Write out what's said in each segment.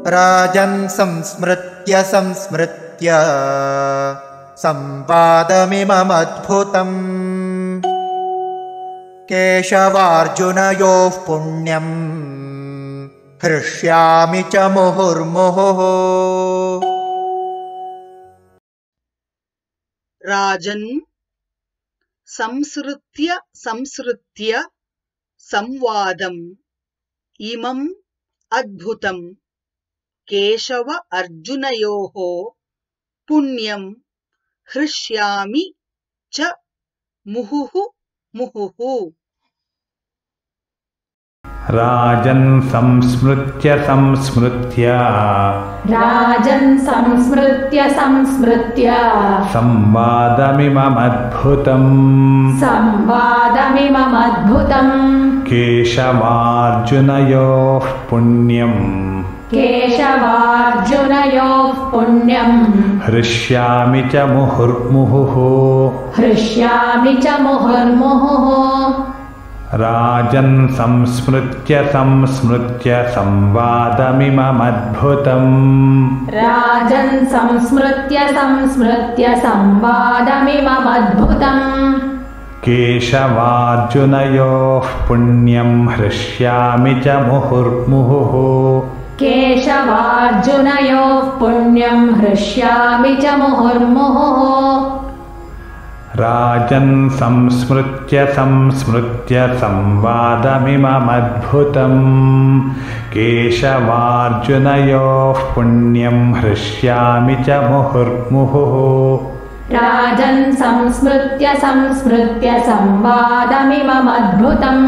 राजन् संस्मृत्य संस्मृत्य संवादमिममद्भुतम् केशवार्जुनयोः पुण्यम् हृष्यामि च मुहुर्मुहुः। राजन् संसृत्य संसृत्य संवादम् इमम् अद्भुतम् केशव अर्जुनयोः पुण्यम् हृष्यामि च मुहुः मुहुः। राजन् संस्मृत्य संस्मृत्य संवादमिममद्भुतम् केशवार्जुनयोः पुण्यम् हृष्यामि च मुहुर्मुहुः। राजन् संस्मृत्य संस्मृत्य संवादमिममद्भुतम् केशवार्जुनयोः पुण्यम् हृष्यामि च मुहुर्मुहुः। राजन् संस्मृत्य संस्मृत्य संवादमिममद्भुतम् केशवार्जुनयोः पुण्यम् हृष्यामि च मुहुर्मुहुः। राजन् संस्मृत्य संस्मृत्य संवादमिममद्भुतम्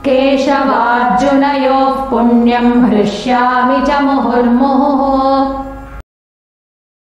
केशवार्जुनयोः पुण्यम् हृष्यामि च मुहुर्मुहुः।